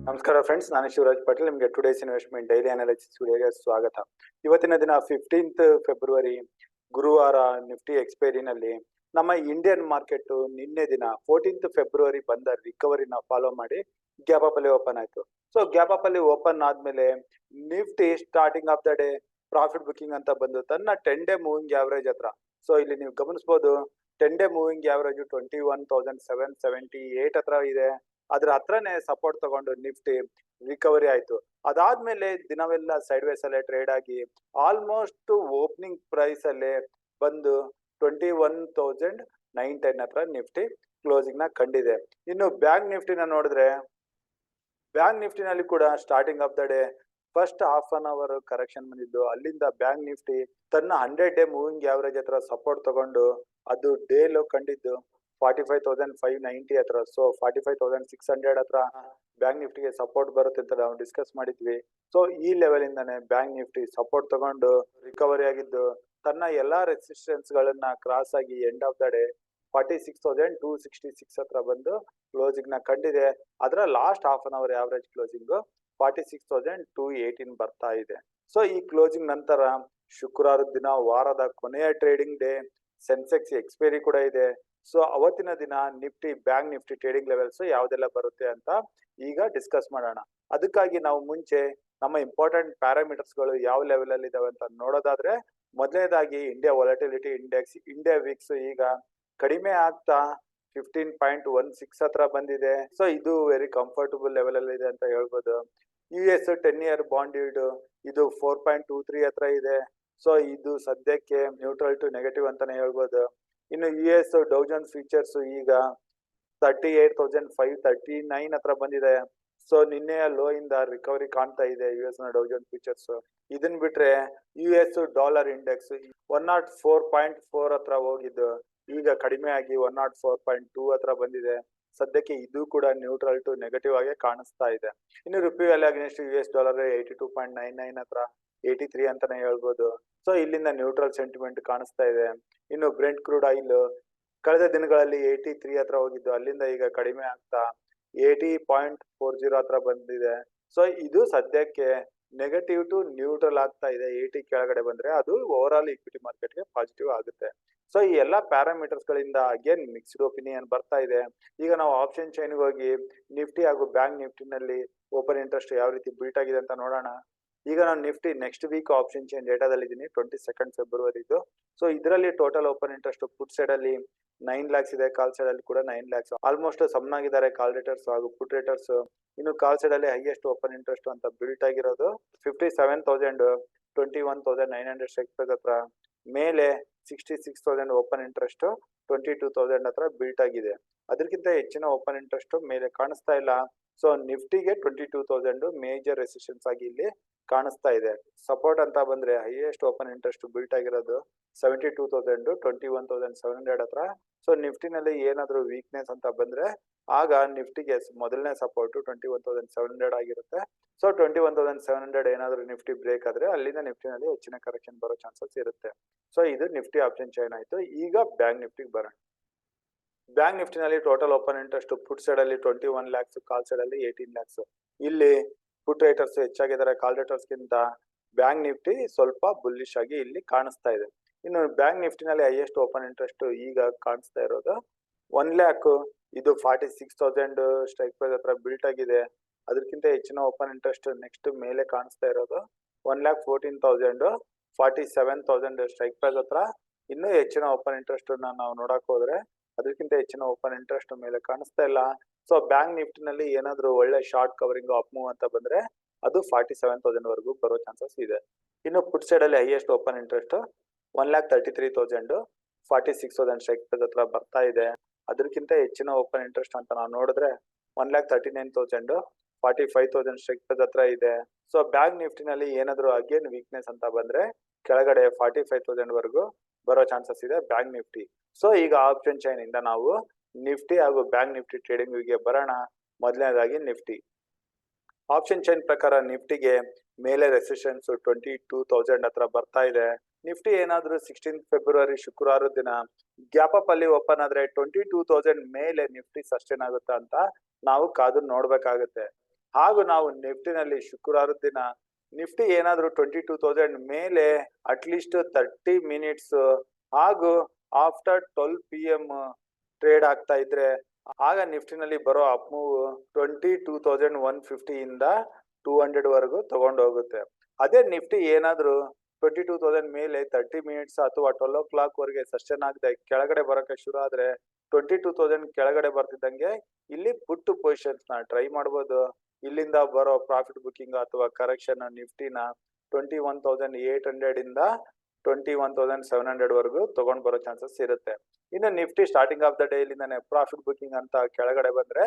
ನಮಸ್ಕಾರ ಫ್ರೆಂಡ್ಸ್, ನಾನು ಶಿವರಾಜ್ ಪಾಟೀಲ್. ನಿಮಗೆ ಟುಡೇಸ್ ಇನ್ವೆಸ್ಟ್ಮೆಂಟ್ ಡೈಲಿ ಅನಾಲಿಸಿಸ್ ವಿಡಿಯೋಗೆ ಸ್ವಾಗತ. ಇವತ್ತಿನ ದಿನ 15th ಫೆಬ್ರವರಿ ಗುರುವಾರ ನಿಫ್ಟಿ ಎಕ್ಸ್ಪೈರಿನಲ್ಲಿ ನಮ್ಮ ಇಂಡಿಯನ್ ಮಾರ್ಕೆಟ್ ನಿನ್ನೆ ದಿನ 14th ಫೆಬ್ರವರಿ ಬಂದ ರಿಕವರಿನ ಫಾಲೋ ಮಾಡಿ ಗ್ಯಾಪ್ ಅಪ್ ಅಲ್ಲಿ ಓಪನ್ ಆಯ್ತು. ಸೊ ಗ್ಯಾಪ್ ಅಪ್ ಅಲ್ಲಿ ಓಪನ್ ಆದ್ಮೇಲೆ Nifty starting of the day profit booking ಅಂತ ಬಂದು ತನ್ನ 10 ಡೇ ಮೂವಿಂಗ್ ಆವರೇಜ್ ಹತ್ರ, ಸೊ ಇಲ್ಲಿ ನೀವು ಗಮನಿಸಬಹುದು 10 ಡೇ ಮೂವಿಂಗ್ ಆವರೇಜ್ 21,778 ಹತ್ರ ಇದೆ. ಅದ್ರ ಹತ್ರನೇ ಸಪೋರ್ಟ್ ತಗೊಂಡು ನಿಫ್ಟಿ ರಿಕವರಿ ಆಯ್ತು. ಅದಾದ್ಮೇಲೆ ದಿನವೆಲ್ಲ ಸೈಡ್ ವೇಸ್ ಅಲ್ಲೇ ಟ್ರೇಡ್ ಆಗಿ ಆಲ್ಮೋಸ್ಟ್ ಓಪನಿಂಗ್ ಪ್ರೈಸ್ ಅಲ್ಲೇ ಬಂದು 21,910 ಹತ್ರ ನಿಫ್ಟಿ ಕ್ಲೋಸಿಂಗ್ ನ ಕಂಡಿದೆ. ಇನ್ನು ಬ್ಯಾಂಕ್ ನಿಫ್ಟಿನ ನೋಡಿದ್ರೆ, ಬ್ಯಾಂಕ್ ನಿಫ್ಟಿನಲ್ಲಿ ಕೂಡ starting of the day first half an hour correction ಬಂದಿದ್ದು, ಅಲ್ಲಿಂದ ಬ್ಯಾಂಕ್ ನಿಫ್ಟಿ ತನ್ನ 100 ಡೇ ಮೂವಿಂಗ್ ಆವರೇಜ್ ಹತ್ರ ಸಪೋರ್ಟ್ ತಗೊಂಡು ಅದು ಡೇ ಲೋ ಕಂಡಿದ್ದು 45,590 ಹತ್ರ. ಸೊ 45,600 ಹತ್ರ ಬ್ಯಾಂಕ್ ನಿಫ್ಟಿಗೆ ಸಪೋರ್ಟ್ ಬರುತ್ತೆ ಅಂತ ನಾವು ಡಿಸ್ಕಸ್ ಮಾಡಿದ್ವಿ. ಸೊ ಈ ಲೆವೆಲ್ ಇಂದಾನೆ ಬ್ಯಾಂಕ್ ನಿಫ್ಟಿ ಸಪೋರ್ಟ್ ತಗೊಂಡು ರಿಕವರಿ ಆಗಿದ್ದು ತನ್ನ ಎಲ್ಲಾ ರೆಸಿಸ್ಟೆನ್ಸ್ ಗಳನ್ನ ಕ್ರಾಸ್ ಆಗಿ ಎಂಡ್ ಆಫ್ ದ ಡೇ 46,266 ಹತ್ರ ಬಂದು ಕ್ಲೋಸಿಂಗ್ ನ ಕಂಡಿದೆ. ಅದರ last half an hour average closing 46,218 ಬರ್ತಾ ಇದೆ. ಸೊ ಈ ಕ್ಲೋಸಿಂಗ್ ನಂತರ ಶುಕ್ರವಾರದ ದಿನ ವಾರದ ಕೊನೆಯ ಟ್ರೇಡಿಂಗ್ ಡೇ, ಸೆನ್ಸೆಕ್ಸ್ ಎಕ್ಸ್ಪೈರಿ ಕೂಡ ಇದೆ. ಸೊ ಅವತ್ತಿನ ದಿನ Nifty bank Nifty trading levels ಯಾವ್ದೆಲ್ಲ ಬರುತ್ತೆ ಅಂತ ಈಗ ಡಿಸ್ಕಸ್ ಮಾಡೋಣ. ಅದಕ್ಕಾಗಿ ನಾವು ಮುಂಚೆ ನಮ್ಮ ಇಂಪಾರ್ಟೆಂಟ್ ಪ್ಯಾರಾಮೀಟರ್ಸ್ ಗಳು ಯಾವ ಲೆವೆಲ್ ಅಲ್ಲಿ ಇದಾವೆ ಅಂತ ನೋಡೋದಾದ್ರೆ, ಮೊದಲನೇದಾಗಿ India volatility index, India Vicks ಈಗ ಕಡಿಮೆ ಆಗ್ತಾ 15.16 ಹತ್ರ ಬಂದಿದೆ. ಸೊ ಇದು ವೆರಿ ಕಂಫರ್ಟಬಲ್ ಲೆವೆಲ್ ಅಲ್ಲಿ ಇದೆ ಅಂತ ಹೇಳ್ಬೋದು. US 10 year ಬಾಂಡ್ ಈಲ್ಡ್ ಇದು 4.23 ಹತ್ರ ಇದೆ. ಸೊ ಇದು ಸದ್ಯಕ್ಕೆ ನ್ಯೂಟ್ರಲ್ ಟು ನೆಗೆಟಿವ್ ಅಂತಾನೆ ಹೇಳ್ಬೋದು. ಇನ್ನು US ಡೌ ಜೋನ್ಸ್ ಫೀಚರ್ಸ್ ಈಗ 38,539 ಹತ್ರ ಬಂದಿದೆ. ಸೊ ನಿನ್ನೆಯ ಲೋ ಇಂದ ರಿಕವರಿ ಕಾಣ್ತಾ ಇದೆ US ನ ಡೌ ಜೋನ್ಸ್ ಫೀಚರ್ಸ್. ಇದನ್ ಬಿಟ್ರೆ US ಡಾಲರ್ ಇಂಡೆಕ್ಸ್ 104.4 ಹತ್ರ ಹೋಗಿದ್ದು ಈಗ ಕಡಿಮೆ ಆಗಿ 104.2 ಹತ್ರ ಬಂದಿದೆ. ಸದ್ಯಕ್ಕೆ ಇದು ಕೂಡ ನ್ಯೂಟ್ರಲ್ ಟು ನೆಗೆಟಿವ್ ಆಗಿ ಕಾಣಿಸ್ತಾ ಇದೆ. ಇನ್ನು rupee value against US dollar 82.99 ಹತ್ರ 83 ಅಂತಾನೆ ಹೇಳ್ಬೋದು. ಸೊ ಇಲ್ಲಿಂದ ನ್ಯೂಟ್ರಲ್ ಸೆಂಟಿಮೆಂಟ್ ಕಾಣಿಸ್ತಾ ಇದೆ. ಇನ್ನು ಬ್ರೆಂಟ್ ಕ್ರೂಡ್ ಆಯಿಲ್ ಕಳೆದ ದಿನಗಳಲ್ಲಿ 83 ಹತ್ರ ಹೋಗಿದ್ದು ಅಲ್ಲಿಂದ ಈಗ ಕಡಿಮೆ ಆಗ್ತಾ 80.40 ಹತ್ರ ಬಂದಿದೆ. ಸೊ ಇದು ಸದ್ಯಕ್ಕೆ ನೆಗೆಟಿವ್ ಟು ನ್ಯೂಟ್ರಲ್ ಆಗ್ತಾ ಇದೆ. 80 ಕೆಳಗಡೆ ಬಂದ್ರೆ ಅದು ಓವರ್ ಆಲ್ ಇಕ್ವಿಟಿ ಮಾರ್ಕೆಟ್ಗೆ ಪಾಸಿಟಿವ್ ಆಗುತ್ತೆ. ಸೊ ಈ ಎಲ್ಲಾ ಪ್ಯಾರಾಮೀಟರ್ಸ್ ಗಳಿಂದ ಅಗೇನ್ ಮಿಕ್ಸ್ಡ್ ಒಪಿನಿಯನ್ ಬರ್ತಾ ಇದೆ. ಈಗ ನಾವು ಆಪ್ಷನ್ ಚೈನ್ ಹೋಗಿ ನಿಫ್ಟಿ ಹಾಗೂ ಬ್ಯಾಂಕ್ ನಿಫ್ಟಿನಲ್ಲಿ ಓಪನ್ ಇಂಟ್ರೆಸ್ಟ್ ಯಾವ ರೀತಿ ಬಿಲ್ಟ್ ಆಗಿದೆ ಅಂತ ನೋಡೋಣ. ಈಗ ನಾನು Nifty next week option chain ಡೇಟಾದಲ್ಲಿ ಇದ್ದೀನಿ, 22nd ಫೆಬ್ರವರಿದು. ಸೊ ಇದರಲ್ಲಿ total open interest put side ಅಲ್ಲಿ 9 lakhs ಇದೆ, ಕಾಲ್ ಸೈಡ್ ಅಲ್ಲಿ ಕೂಡ 9 lakhs. ಆಲ್ಮೋಸ್ಟ್ ಸಮನಾಗಿದ್ದಾರೆ ಕಾಲ್ ರೇಟರ್ಸ್ ಹಾಗೂ ಪುಟ್ ರೇಟರ್ಸ್. ಇನ್ನು ಕಾಲ್ ಸೈಡ್ ಅಲ್ಲಿ ಹೈಯೆಸ್ಟ್ ಓಪನ್ ಇಂಟ್ರೆಸ್ಟ್ ಅಂತ ಬಿಲ್ಟ್ ಆಗಿರೋದು 57,000 21,900 ಸ್ಟ್ರೈಕ್ ಪ್ರೈಸ್ ಹತ್ರ. ಮೇಲೆ 66,000 ಓಪನ್ ಇಂಟ್ರೆಸ್ಟ್ 22,000 ಹತ್ರ ಬಿಲ್ಟ್ ಆಗಿದೆ. ಅದಕ್ಕಿಂತ ಹೆಚ್ಚಿನ ಓಪನ್ ಇಂಟ್ರೆಸ್ಟ್ ಮೇಲೆ ಕಾಣಿಸ್ತಾ ಇಲ್ಲ. ಸೊ ನಿಫ್ಟಿಗೆ 22,000 ಮೇಜರ್ ರೆಸಿಸ್ಟೆನ್ಸ್ ಆಗಿ ಇಲ್ಲಿ ಕಾಣಿಸ್ತಾ ಇದೆ. ಸಪೋರ್ಟ್ ಅಂತ ಬಂದ್ರೆ ಹೈಯೆಸ್ಟ್ ಓಪನ್ ಇಂಟ್ರೆಸ್ಟ್ ಬಿಲ್ಟ್ ಆಗಿರೋದು 72,000 21,700 ಹತ್ರ. ಸೊ ನಿಫ್ಟಿನಲ್ಲಿ ಏನಾದ್ರು ವೀಕ್ನೆಸ್ ಅಂತ ಬಂದ್ರೆ ಆಗ ನಿಫ್ಟಿಗೆ ಮೊದಲನೇ ಸಪೋರ್ಟ್ 21,700 ಆಗಿರುತ್ತೆ. ಸೊ 21,700 ಏನಾದ್ರು ನಿಫ್ಟಿ ಬ್ರೇಕ್ ಆದ್ರೆ ಅಲ್ಲಿಂದ ನಿಫ್ಟಿನಲ್ಲಿ ಹೆಚ್ಚಿನ ಕರೆಕ್ಷನ್ ಬರೋ ಚಾನ್ಸಸ್ ಇರುತ್ತೆ. ಸೊ ಇದು ನಿಫ್ಟಿ ಆಪ್ಷನ್ ಚೈನ್ ಆಯ್ತು. ಈಗ ಬ್ಯಾಂಕ್ ನಿಫ್ಟಿಗೆ ಬರೋಣ. ಬ್ಯಾಂಕ್ ನಿಫ್ಟಿನಲ್ಲಿ total open interest put side ಅಲ್ಲಿ 21 lakhs, ಕಾಲ್ ಸೈಡ್ ಅಲ್ಲಿ 18 lakhs. ಇಲ್ಲಿ ಪುಟ್ ರೈಟರ್ಸ್ ಹೆಚ್ಚಾಗಿದ್ದಾರೆ ಕಾಲ್ ರೈಟರ್ಸ್ ಗಿಂತ. ಬ್ಯಾಂಕ್ ನಿಫ್ಟಿ ಸ್ವಲ್ಪ ಬುಲ್ಲಿಶ್ ಆಗಿ ಇಲ್ಲಿ ಕಾಣಿಸ್ತಾ ಇದೆ. ಇನ್ನು ಬ್ಯಾಂಕ್ ನಿಫ್ಟಿನಲ್ಲಿ ಹೈಯೆಸ್ಟ್ ಓಪನ್ ಇಂಟ್ರೆಸ್ಟ್ ಈಗ ಕಾಣಿಸ್ತಾ ಇರೋದು 1 lakh, ಇದು 46,000 ಸ್ಟ್ರೈಕ್ ಪ್ರೈಸ್ ಹತ್ರ ಬಿಲ್ಟ್ ಆಗಿದೆ. ಅದಕ್ಕಿಂತ ಹೆಚ್ಚಿನ ಓಪನ್ ಇಂಟ್ರೆಸ್ಟ್ ನೆಕ್ಸ್ಟ್ ಮೇಲೆ ಕಾಣಿಸ್ತಾ ಇರೋದು 1,14,000 47,000 ಸ್ಟ್ರೈಕ್ ಪ್ರೈಸ್ ಹತ್ರ. ಇನ್ನೂ ಹೆಚ್ಚಿನ ಓಪನ್ ಇಂಟ್ರೆಸ್ಟ್ ನಾವು ನೋಡಕ್ ಹೋದ್ರೆ ಅದಕ್ಕಿಂತ ಹೆಚ್ಚಿನ ಓಪನ್ ಇಂಟ್ರೆಸ್ಟ್ ಮೇಲೆ ಕಾಣಿಸ್ತಾ ಇಲ್ಲ. ಸೊ ಬ್ಯಾಂಕ್ ನಿಫ್ಟಿನಲ್ಲಿ ಏನಾದ್ರು ಒಳ್ಳೆ ಶಾರ್ಟ್ ಕವರಿಂಗ್ ಅಪ್ ಮೂವ್ ಅಂತ ಬಂದ್ರೆ ಅದು 47,000 ವರೆಗೂ ಬರೋ ಚಾನ್ಸಸ್ ಇದೆ. ಇನ್ನು ಪುಟ್ ಸೈಡ್ ಅಲ್ಲಿ highest open interest 1,33,000 46,000 strike price ಹತ್ರ ಬರ್ತಾ ಇದೆ. ಅದಕ್ಕಿಂತ ಹೆಚ್ಚಿನ ಓಪನ್ ಇಂಟ್ರೆಸ್ಟ್ ಅಂತ ನಾವು ನೋಡಿದ್ರೆ 1,39,000 45,000 ಸ್ಟ್ರೈಕ್ ಪ್ರೈಸ್ ಹತ್ರ ಇದೆ. ಸೊ ಬ್ಯಾಂಕ್ ನಿಫ್ಟಿನಲ್ಲಿ ಏನಾದ್ರು ಅಗೇನ್ ವೀಕ್ನೆಸ್ ಅಂತ ಬಂದ್ರೆ ಕೆಳಗಡೆ 45,000 ವರೆಗೂ ಬರೋ ಚಾನ್ಸಸ್ ಇದೆ ಬ್ಯಾಂಕ್ ನಿಫ್ಟಿ. ಸೊ ಈಗ ಆಪ್ಷನ್ ಚೈನ್ ಇಂದ ನಾವು ನಿಫ್ಟಿ ಹಾಗೂ ಬ್ಯಾಂಕ್ ನಿಫ್ಟಿ ಟ್ರೇಡಿಂಗ್ ಗೆ ಬರೋಣ. ಮೊದಲನೇದಾಗಿ ನಿಫ್ಟಿ ಆಪ್ಷನ್ ಚೈನ್ ಪ್ರಕಾರ ನಿಫ್ಟಿಗೆ ಮೇಲೆ ರೆಸಿಸ್ಟೆನ್ಸ್ 22,000 ಹತ್ರ ಬರ್ತಾ ಇದೆ. ನಿಫ್ಟಿ ಏನಾದ್ರೂ 16 ಫೆಬ್ರವರಿ ಶುಕ್ರವಾರ ದಿನ ಗ್ಯಾಪ್ ಅಪ್ ಅಲ್ಲಿ ಓಪನ್ ಆದ್ರೆ 22,000 ಮೇಲೆ ನಿಫ್ಟಿ ಸಸ್ಟೈನ್ ಆಗುತ್ತಾ ಅಂತ ನಾವು ಕಾದು ನೋಡ್ಬೇಕಾಗುತ್ತೆ. ಹಾಗೂ ನಾವು ನಿಫ್ಟಿನಲ್ಲಿ ಶುಕ್ರವಾರದ ದಿನ ನಿಫ್ಟಿ ಏನಾದ್ರೂ 22,000 ಮೇಲೆ ಅಟ್ಲೀಸ್ಟ್ 30 ಮಿನಿಟ್ಸ್ ಹಾಗೂ ಆಫ್ಟರ್ 12 PM ಟ್ರೇಡ್ ಆಗ್ತಾ ಇದ್ರೆ ಆಗ ನಿಫ್ಟಿನಲ್ಲಿ ಬರೋ ಅಪ್ ಮೂವ್ 22,150 ಇಂದ 200 ವರೆಗೂ ತಗೊಂಡು ಹೋಗುತ್ತೆ. ಅದೇ ನಿಫ್ಟಿ ಏನಾದ್ರೂ 22,000 ಮೇಲೆ 30 ಮಿನಿಟ್ಸ್ ಅಥವಾ 12 o'clock ವರೆಗೆ ಸಸ್ಟೈನ್ ಆಗದೆ ಕೆಳಗಡೆ ಬರೋಕೆ ಶುರು ಆದ್ರೆ 22,000 ಕೆಳಗಡೆ ಬರ್ತಿದ್ದಂಗೆ ಇಲ್ಲಿ ಪುಟ್ ಪೊಸಿಷನ್ಸ್ ನ ಟ್ರೈ ಮಾಡ್ಬೋದು. ಇಲ್ಲಿಂದ ಬರೋ ಪ್ರಾಫಿಟ್ ಬುಕಿಂಗ್ ಅಥವಾ ಕರೆಕ್ಷನ್ ನಿಫ್ಟಿನ 21,800 ಇಂದ 21,700 ವರೆಗೂ ತಗೊಂಡ್ ಬರೋ ಚಾನ್ಸಸ್ ಇರುತ್ತೆ. ಇನ್ನು Nifty starting of the day ಇಲ್ಲಿಂದಾನೆ ಪ್ರಾಫಿಟ್ ಬುಕಿಂಗ್ ಅಂತ ಕೆಳಗಡೆ ಬಂದ್ರೆ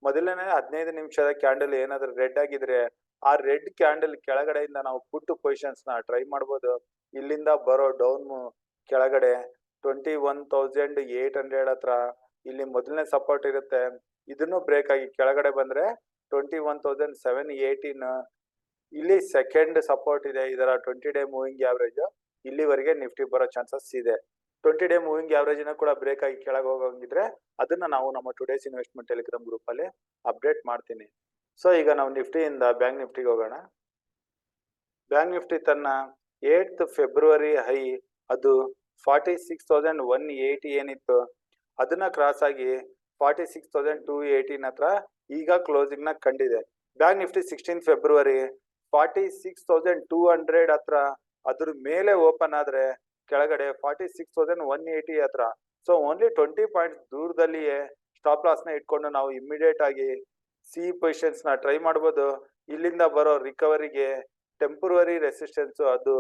ಮೊದಲನೇ 15 ನಿಮಿಷದ ಕ್ಯಾಂಡಲ್ ಏನಾದ್ರೂ ರೆಡ್ ಆಗಿದ್ರೆ ಆ ರೆಡ್ ಕ್ಯಾಂಡಲ್ ಕೆಳಗಡೆಯಿಂದ ನಾವು ಪುಟ್ ಪೊಸಿಷನ್ಸ್ ನ ಟ್ರೈ ಮಾಡ್ಬೋದು. ಇಲ್ಲಿಂದ ಬರೋ ಡೌನ್ ಕೆಳಗಡೆ 21,800 ಹತ್ರ ಇಲ್ಲಿ ಮೊದಲನೇ ಸಪೋರ್ಟ್ ಇರುತ್ತೆ. ಇದನ್ನು ಬ್ರೇಕ್ ಆಗಿ ಕೆಳಗಡೆ ಬಂದ್ರೆ 21,718 ಇಲ್ಲಿ ಸೆಕೆಂಡ್ ಸಪೋರ್ಟ್ ಇದೆ. ಇದರ 20 ಡೇ ಮೂವಿಂಗ್ ಆವರೇಜ್ ಇಲ್ಲಿವರೆಗೆ ನಿಫ್ಟಿ ಬರೋ ಚಾನ್ಸಸ್ ಇದೆ. 20 ಡೇ ಮೂವಿಂಗ್ ಆವರೇಜ್ ನ ಕೂಡ ಬ್ರೇಕ್ ಆಗಿ ಕೆಳಗೆ ಹೋಗಂಗಿದ್ರೆ ಅದನ್ನ ನಾವು ನಮ್ಮ ಟುಡೇಸ್ ಇನ್ವೆಸ್ಟ್ಮೆಂಟ್ ಟೆಲಿಗ್ರಾಮ್ ಗ್ರೂಪ್ ಅಲ್ಲಿ ಅಪ್ಡೇಟ್ ಮಾಡ್ತೀನಿ. ಸೊ ಈಗ ನಾವು ನಿಫ್ಟಿಯಿಂದ ಬ್ಯಾಂಕ್ ನಿಫ್ಟಿಗೆ ಹೋಗೋಣ. ಬ್ಯಾಂಕ್ ನಿಫ್ಟಿ ತನ್ನ 8th ಫೆಬ್ರವರಿ ಹೈ ಅದು 46,180 ಏನಿತ್ತು ಅದನ್ನ ಕ್ರಾಸ್ ಆಗಿ 46,218 ಹತ್ರ ಈಗ ಕ್ಲೋಸಿಂಗ್ ನ ಕಂಡಿದೆ. ಬ್ಯಾಂಕ್ ನಿಫ್ಟಿ 16 ಫೆಬ್ರವರಿ 46,200 ಹತ್ರ ಅದ್ರ ಮೇಲೆ ಓಪನ್ ಆದ್ರೆ ಕೆಳಗಡೆ 46,180 ಹತ್ರ. ಸೊ ಓನ್ಲಿ 20 ಪಾಯಿಂಟ್ಸ್ ದೂರದಲ್ಲಿಯೇ ಸ್ಟಾಪ್ ಲಾಸ್ ನ ಇಟ್ಕೊಂಡು ನಾವು ಇಮಿಡಿಯೇಟ್ ಆಗಿ ಸಿ ಪೊಸಿಷನ್ಸ್ ನ ಟ್ರೈ ಮಾಡ್ಬೋದು. ಇಲ್ಲಿಂದ ಬರೋ ರಿಕವರಿಗೆ ಟೆಂಪರರಿ ರೆಸಿಸ್ಟೆನ್ಸ್ ಅದು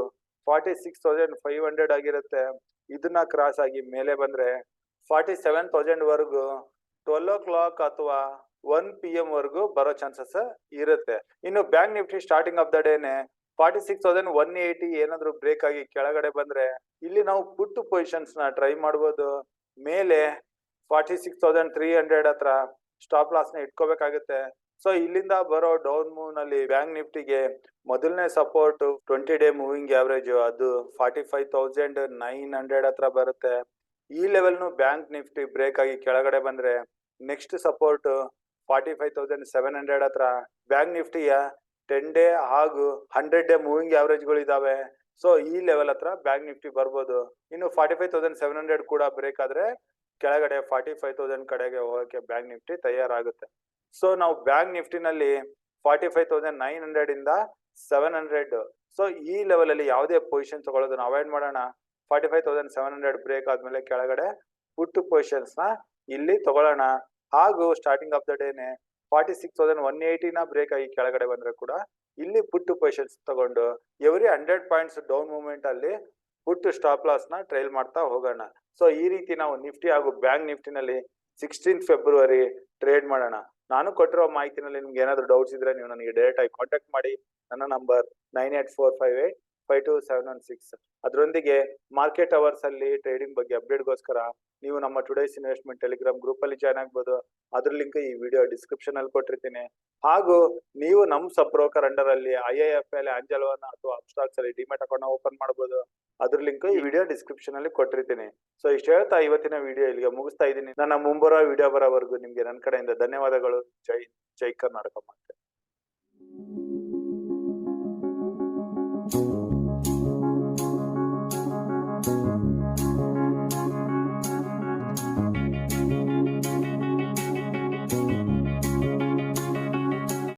46,500 ಆಗಿರುತ್ತೆ. ಇದನ್ನ ಕ್ರಾಸ್ ಆಗಿ ಮೇಲೆ ಬಂದ್ರೆ 47,000 ವರೆಗೂ 12 o'clock ಅಥವಾ 1 PM ವರೆಗೂ ಬರೋ ಚಾನ್ಸಸ್ ಇರುತ್ತೆ. ಇನ್ನು bank Nifty starting of the ಡೇನೆ 46,180 ಏನಾದ್ರು ಬ್ರೇಕ್ ಆಗಿ ಕೆಳಗಡೆ ಬಂದ್ರೆ ಇಲ್ಲಿ ನಾವು ಪುಟ್ ಪೊಸಿಷನ್ಸ್ ನ ಟ್ರೈ ಮಾಡ್ಬೋದು. ಮೇಲೆ 46,300 ಹತ್ರ ಸ್ಟಾಪ್ ಲಾಸ್ ನ ಇಟ್ಕೋಬೇಕಾಗುತ್ತೆ. ಸೊ ಇಲ್ಲಿಂದ ಬರೋ ಡೌನ್ ಮೂವ್ ನಲ್ಲಿ ಬ್ಯಾಂಕ್ ನಿಫ್ಟಿಗೆ ಮೊದಲನೇ ಸಪೋರ್ಟ್ 20 ಡೇ ಮೂವಿಂಗ್ ಆವರೇಜ್ ಅದು 45,900 ಹತ್ರ ಬರುತ್ತೆ. ಈ ಲೆವೆಲ್ ನು ಬ್ಯಾಂಕ್ ನಿಫ್ಟಿ ಬ್ರೇಕ್ ಆಗಿ ಕೆಳಗಡೆ ಬಂದ್ರೆ ನೆಕ್ಸ್ಟ್ ಸಪೋರ್ಟ್ 45,700 ಹತ್ರ ಬ್ಯಾಂಕ್ ನಿಫ್ಟಿಯ 10 ಡೇ ಹಾಗೂ 100 ಡೇ ಮೂವಿಂಗ್ ಆವರೇಜ್ ಗಳು ಇದಾವೆ. ಸೊ ಈ ಲೆವೆಲ್ ಹತ್ರ ಬ್ಯಾಂಕ್ ನಿಫ್ಟಿ ಬರ್ಬೋದು. ಇನ್ನು 45,700 ಕೂಡ ಬ್ರೇಕ್ ಆದ್ರೆ ಕೆಳಗಡೆ 45,000 ಕಡೆಗೆ ಹೋಗಕ್ಕೆ ಬ್ಯಾಂಕ್ ನಿಫ್ಟಿ ತಯಾರಾಗುತ್ತೆ. ಸೊ ನಾವು ಬ್ಯಾಂಕ್ ನಿಫ್ಟಿನಲ್ಲಿ 45,900 ಇಂದ 700 ಸೊ ಈ ಲೆವೆಲ್ ಅಲ್ಲಿ ಯಾವುದೇ ಪೊಸಿಷನ್ ತಗೊಳ್ಳೋದನ್ನ ಅವಾಯ್ಡ್ ಮಾಡೋಣ. 45,700 ಬ್ರೇಕ್ ಆದ್ಮೇಲೆ ಕೆಳಗಡೆ ಪುಟ್ ಪೊಸಿಷನ್ಸ್ ನ ಇಲ್ಲಿ ತಗೊಳ್ಳೋಣ. ಹಾಗೂ ಸ್ಟಾರ್ಟಿಂಗ್ ಆಫ್ ದ ಡೇನೆ 46,180 ನ ಬ್ರೇಕ್ ಆಗಿ ಕೆಳಗಡೆ ಬಂದ್ರೆ ಕೂಡ ಇಲ್ಲಿ ಪುಟ್ ಪೊಸಿಷನ್ಸ್ ತಗೊಂಡು ಎವ್ರಿ 100 ಪಾಯಿಂಟ್ಸ್ ಡೌನ್ ಮೂವ್ಮೆಂಟ್ ಅಲ್ಲಿ ಪುಟ್ ಸ್ಟಾಪ್ ಲಾಸ್ ನ ಟ್ರೈಲ್ ಮಾಡ್ತಾ ಹೋಗೋಣ. ಸೊ ಈ ರೀತಿ ನಾವು ನಿಫ್ಟಿ ಹಾಗೂ ಬ್ಯಾಂಕ್ ನಿಫ್ಟಿನಲ್ಲಿ 16 ಫೆಬ್ರವರಿ ಟ್ರೇಡ್ ಮಾಡೋಣ. ನಾನು ಕೊಟ್ಟಿರೋ ಮಾಹಿತಿನಲ್ಲಿ ನಿಮ್ಗೆ ಏನಾದ್ರು ಡೌಟ್ಸ್ ಇದ್ರೆ ನೀವು ನನಗೆ ಡೈರೆಕ್ಟ್ ಆಗಿ ಕಾಂಟ್ಯಾಕ್ಟ್ ಮಾಡಿ. ನನ್ನ ನಂಬರ್ 9845852716. ಅದರೊಂದಿಗೆ ಮಾರ್ಕೆಟ್ ಅವರ್ಸ್ ಅಲ್ಲಿ ಟ್ರೇಡಿಂಗ್ ಬಗ್ಗೆ ಅಪ್ಡೇಟ್ಗೋಸ್ಕರ ನೀವು ನಮ್ಮ ಟುಡೇಸ್ ಇನ್ವೆಸ್ಟ್ಮೆಂಟ್ ಟೆಲಿಗ್ರಾಮ್ ಗ್ರೂಪ್ ಅಲ್ಲಿ ಜಾಯ್ನ್ ಆಗ್ಬೋದು. ಅದ್ರ ಲಿಂಕ್ ಈ ವಿಡಿಯೋ ಡಿಸ್ಕ್ರಿಪ್ಷನ್ ಅಲ್ಲಿ ಕೊಟ್ಟಿರ್ತೀನಿ. ಹಾಗೂ ನೀವು ನಮ್ ಸಬ್ ಬ್ರೋಕರ್ ಅಂಡರ್ ಅಲ್ಲಿ IIFL, ಆಂಜಲೋನ್ ಅಥವಾ ಅಪ್ಸ್ಟಾಕ್ಸ್ ಅಲ್ಲಿ ಡಿಮ್ಯಾಟ್ ಅಕೌಂಟ್ ಓಪನ್ ಮಾಡ್ಬೋದು. ಅದ್ರ ಲಿಂಕ್ ಈ ವಿಡಿಯೋ ಡಿಸ್ಕ್ರಿಪ್ಷನ್ ಅಲ್ಲಿ ಕೊಟ್ಟಿರ್ತೀನಿ. ಸೊ ಇಷ್ಟು ಹೇಳ್ತಾ ಇವತ್ತಿನ ವಿಡಿಯೋ ಇಲ್ಲಿಗೆ ಮುಗಿಸ್ತಾ ಇದ್ದೀನಿ. ನನ್ನ ಮುಂಬರುವ ವಿಡಿಯೋ ಬರೋವರೆಗೂ ನಿಮ್ಗೆ ನನ್ನ ಕಡೆಯಿಂದ ಧನ್ಯವಾದಗಳು. ಜೈ ಕರ್ನಾಟಕ.